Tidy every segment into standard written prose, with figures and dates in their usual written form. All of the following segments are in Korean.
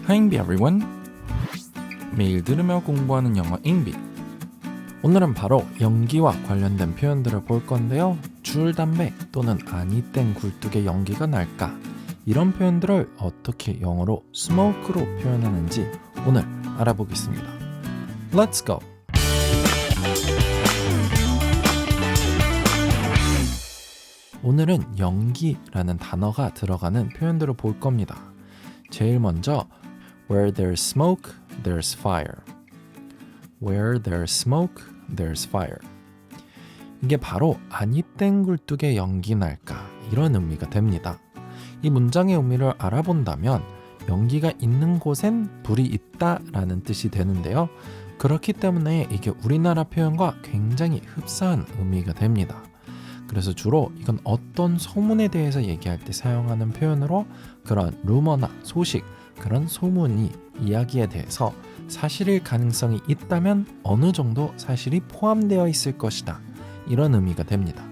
Hi everyone. 매일 들으며 공부하는 영어 잉비. 오늘은 바로 연기와 관련된 표현들을 볼 건데요. 줄 담배 또는 아니 땡 굴뚝에 연기가 날까? 이런 표현들을 어떻게 영어로 smoke로 표현하는지 오늘 알아보겠습니다. Let's go! 오늘은 연기라는 단어가 들어가는 표현들을 볼 겁니다. 제일 먼저 Where there's smoke, there's fire. Where there's smoke, there's fire. 이게 바로 아니 땡 굴뚝에 연기 날까 이런 의미가 됩니다. 이 문장의 의미를 알아본다면 연기가 있는 곳엔 불이 있다라는 뜻이 되는데요. 그렇기 때문에 이게 우리나라 표현과 굉장히 흡사한 의미가 됩니다. 그래서 주로 이건 어떤 소문에 대해서 얘기할 때 사용하는 표현으로 그런 루머나 소식, 그런 소문이 이야기에 대해서 사실일 가능성이 있다면 어느 정도 사실이 포함되어 있을 것이다. 이런 의미가 됩니다.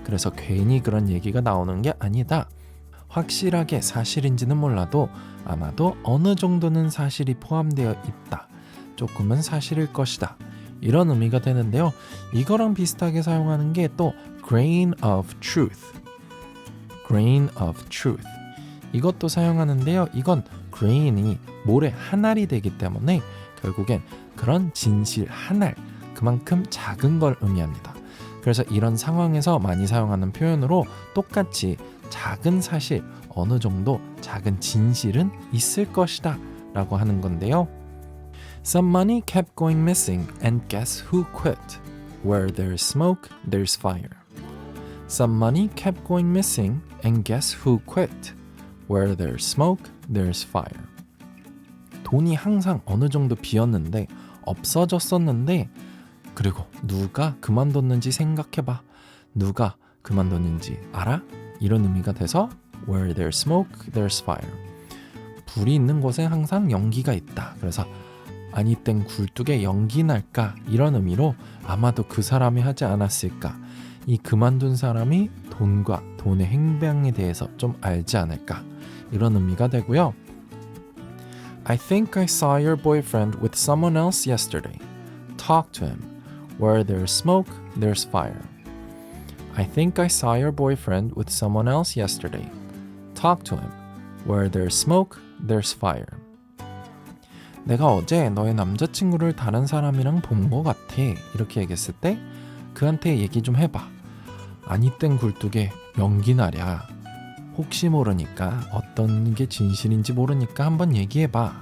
그래서 괜히 그런 얘기가 나오는 게 아니다. 확실하게 사실인지는 몰라도 아마도 어느 정도는 사실이 포함되어 있다. 조금은 사실일 것이다. 이런 의미가 되는데요. 이거랑 비슷하게 사용하는 게 또 grain of truth. grain of truth. 이것도 사용하는데요. 이건 grain이 모래 한 알이 되기 때문에 결국엔 그런 진실 한 알, 그만큼 작은 걸 의미합니다. 그래서 이런 상황에서 많이 사용하는 표현으로 똑같이 작은 사실, 어느 정도 작은 진실은 있을 것이다 라고 하는 건데요. Some money kept going missing and guess who quit? Where there's smoke, there's fire. Some money kept going missing and guess who quit? Where there's smoke, there's fire. 돈이 항상 어느 정도 비었는데 없어졌었는데 그리고 누가 그만뒀는지 생각해봐. 누가 그만뒀는지 알아? 이런 의미가 돼서 Where there's smoke, there's fire. 불이 있는 곳에 항상 연기가 있다. 그래서 아니 땡 굴뚝에 연기 날까? 이런 의미로 아마도 그 사람이 하지 않았을까? 이 그만둔 사람이 돈과 돈의 행방에 대해서 좀 알지 않을까? 이런 의미가 되고요. I think I saw your boyfriend with someone else yesterday. Talk to him. Where there's smoke, there's fire. I think I saw your boyfriend with someone else yesterday. Talk to him. Where there's smoke, there's fire. 내가 어제 너의 남자친구를 다른 사람이랑 본 것 같아. 이렇게 얘기했을 때 그한테 얘기 좀 해봐. 아니 땡 굴뚝에 연기 나랴. 혹시 모르니까 어떤 게 진실인지 모르니까 한번 얘기해봐.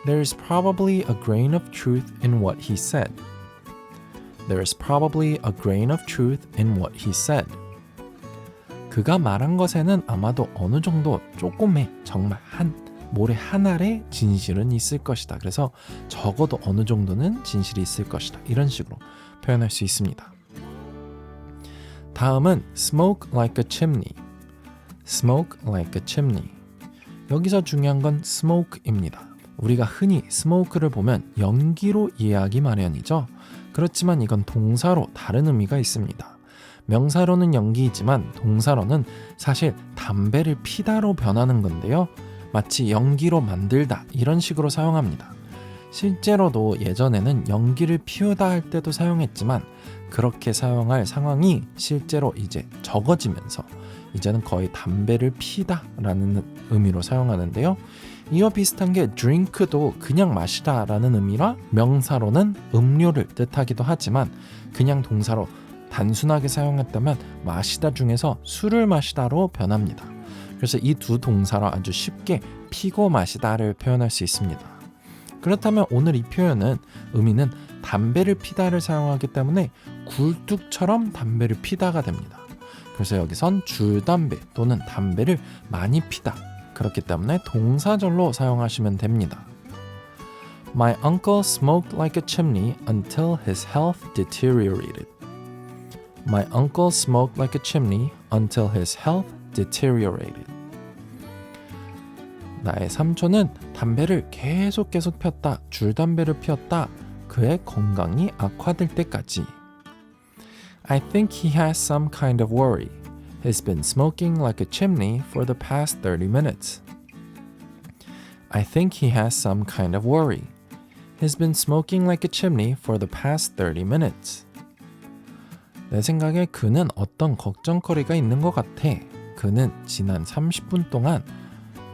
There's probably a grain of truth in what he said. There's probably a grain of truth in what he said. 그가 말한 것에는 아마도 어느 정도 조금의 정말 모래 한 알의 진실은 있을 것이다. 그래서 적어도 어느 정도는 진실이 있을 것이다. 이런 식으로 표현할 수 있습니다. 다음은 smoke like a chimney. smoke like a chimney. 여기서 중요한 건 smoke입니다. 우리가 흔히 smoke를 보면 연기로 이해하기 마련이죠. 그렇지만 이건 동사로 다른 의미가 있습니다. 명사로는 연기이지만 동사로는 사실 담배를 피다로 변하는 건데요. 마치 연기로 만들다 이런 식으로 사용합니다. 실제로도 예전에는 연기를 피우다 할 때도 사용했지만 그렇게 사용할 상황이 실제로 이제 적어지면서 이제는 거의 담배를 피다 라는 의미로 사용하는데요. 이와 비슷한 게 drink도 그냥 마시다 라는 의미라 명사로는 음료를 뜻하기도 하지만 그냥 동사로 단순하게 사용했다면 마시다 중에서 술을 마시다로 변합니다. 그래서 이 두 동사로 아주 쉽게 피고 마시다를 표현할 수 있습니다. 그렇다면 오늘 이 표현은 의미는 담배를 피다를 사용하기 때문에 굴뚝처럼 담배를 피다가 됩니다. 그래서 여기선 줄담배 또는 담배를 많이 피다. 그렇기 때문에 동사절로 사용하시면 됩니다. My uncle smoked like a chimney until his health deteriorated. My uncle smoked like a chimney until his health deteriorated. 나의 삼촌은 담배를 계속 폈다. 줄담배를 피웠다. 그의 건강이 악화될 때까지. I think he has some kind of worry. He's been smoking like a chimney for the past 30 minutes. I think he has some kind of worry. He's been smoking like a chimney for the past 30 minutes. 내 생각에 그는 어떤 걱정거리가 있는 것 같아. 그는 지난 30분 동안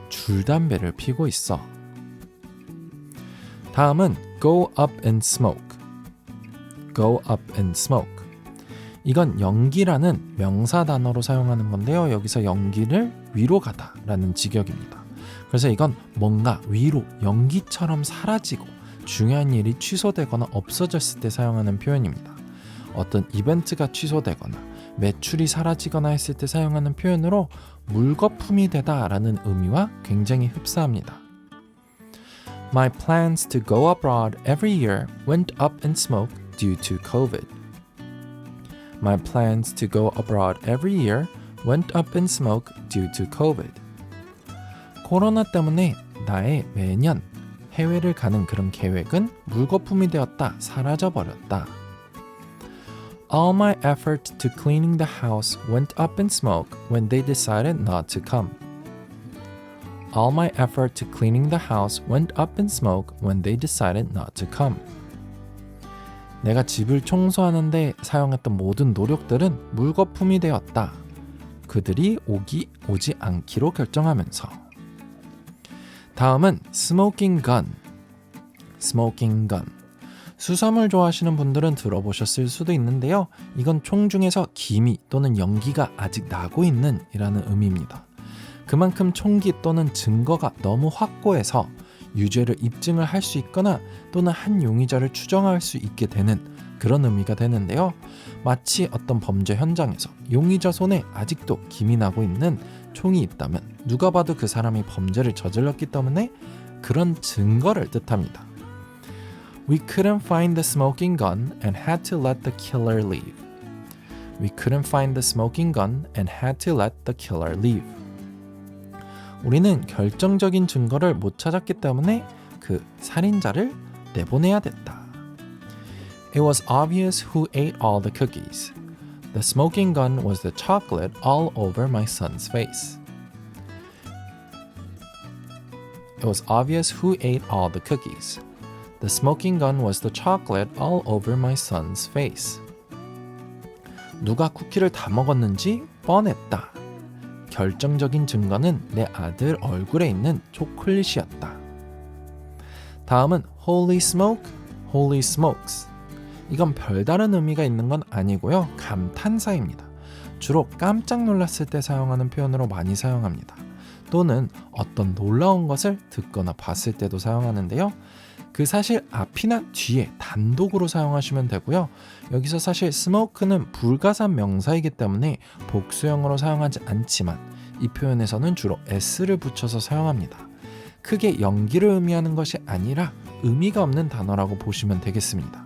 줄담배를 피고 있어. 다음은 go up and smoke. go up and smoke. 이건 연기라는 명사 단어로 사용하는 건데요. 여기서 연기를 위로 가다 라는 직역입니다. 그래서 이건 뭔가 위로 연기처럼 사라지고 중요한 일이 취소되거나 없어졌을 때 사용하는 표현입니다. 어떤 이벤트가 취소되거나 매출이 사라지거나 했을 때 사용하는 표현으로 물거품이 되다 라는 의미와 굉장히 흡사합니다. My plans to go abroad every year went up in smoke due to COVID. My plans to go abroad every year went up in smoke due to COVID. 코로나 때문에 나의 매년 해외를 가는 그런 계획은 물거품이 되었다, 사라져버렸다. All my effort to cleaning the house went up in smoke when they decided not to come. All my effort to cleaning the house went up in smoke when they decided not to come. 내가 집을 청소하는데 사용했던 모든 노력들은 물거품이 되었다. 그들이 오지 않기로 결정하면서. 다음은 smoking gun. smoking gun. 수섬을 좋아하시는 분들은 들어보셨을 수도 있는데요. 이건 총 중에서 기미 또는 연기가 아직 나고 있는 이라는 의미입니다. 그만큼 총기 또는 증거가 너무 확고해서 유죄를 입증을 할 수 있거나 또는 한 용의자를 추정할 수 있게 되는 그런 의미가 되는데요. 마치 어떤 범죄 현장에서 용의자 손에 아직도 김이 나고 있는 총이 있다면 누가 봐도 그 사람이 범죄를 저질렀기 때문에 그런 증거를 뜻합니다. We couldn't find the smoking gun and had to let the killer leave. We couldn't find the smoking gun and had to let the killer leave. 우리는 결정적인 증거를 못 찾았기 때문에 그 살인자를 내보내야 됐다. It was obvious who ate all the cookies. The smoking gun was the chocolate all over my son's face. It was obvious who ate all the cookies. The smoking gun was the chocolate all over my son's face. 누가 쿠키를 다 먹었는지 뻔했다. 결정적인 증거는 내 아들 얼굴에 있는 초콜릿이었다. 다음은 holy smoke, holy smokes. 이건 별다른 의미가 있는 건 아니고요. 감탄사입니다. 주로 깜짝 놀랐을 때 사용하는 표현으로 많이 사용합니다. 또는 어떤 놀라운 것을 듣거나 봤을 때도 사용하는데요. 그 사실 앞이나 뒤에 단독으로 사용하시면 되고요. 여기서 사실 smoke는 불가산 명사이기 때문에 복수형으로 사용하지 않지만 이 표현에서는 주로 s를 붙여서 사용합니다. 크게 연기를 의미하는 것이 아니라 의미가 없는 단어라고 보시면 되겠습니다.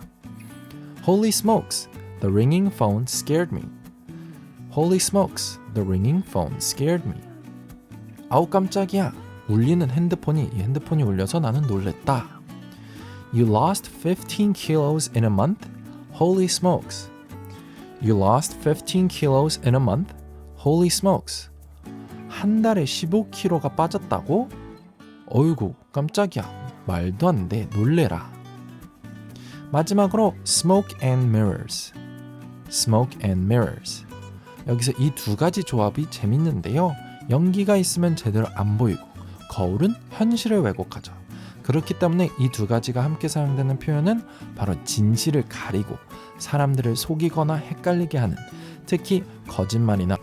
Holy smokes, the ringing phone scared me. Holy smokes, the ringing phone scared me. 아우 깜짝이야, 울리는 핸드폰이 울려서 나는 놀랬다. You lost 15 kilos in a month? Holy smokes. You lost 15 kilos in a month? Holy smokes. 한 달에 15kg가 빠졌다고? 어이구, 깜짝이야. 말도 안 돼. 놀래라. 마지막으로 smoke and mirrors. smoke and mirrors. 여기서 이 두 가지 조합이 재밌는데요. 연기가 있으면 제대로 안 보이고 거울은 현실을 왜곡하죠. 그렇기 때문에 이 두 가지가 함께 사용되는 표현은 바로 진실을 가리고 사람들을 속이거나 헷갈리게 하는, 특히 거짓말이나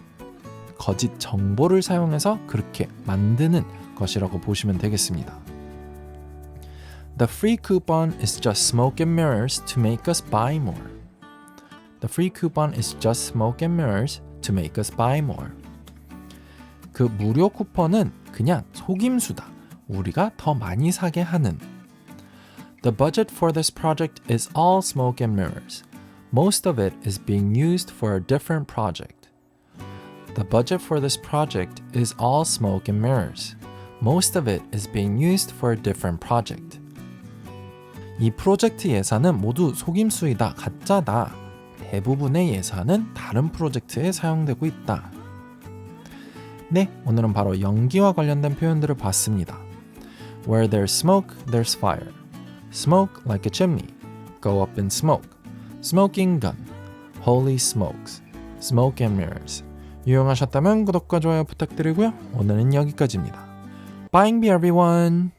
거짓 정보를 사용해서 그렇게 만드는 것이라고 보시면 되겠습니다. The free coupon is just smoke and mirrors to make us buy more. The free coupon is just smoke and mirrors to make us buy more. 그 무료 쿠폰은 그냥 속임수다. 우리가 더 많이 사게 하는. The budget for this project is all smoke and mirrors. Most of it is being used for a different project. The budget for this project is all smoke and mirrors. Most of it is being used for a different project. 이 프로젝트 예산은 모두 속임수이다, 가짜다. 대부분의 예산은 다른 프로젝트에 사용되고 있다. 네, 오늘은 바로 연기와 관련된 표현들을 봤습니다. Where there's smoke, there's fire. Smoke like a chimney. Go up in smoke. Smoking gun. Holy smokes. Smoke and mirrors. 유용하셨다면 구독과 좋아요 부탁드리고요. 오늘은 여기까지입니다. Bye everyone!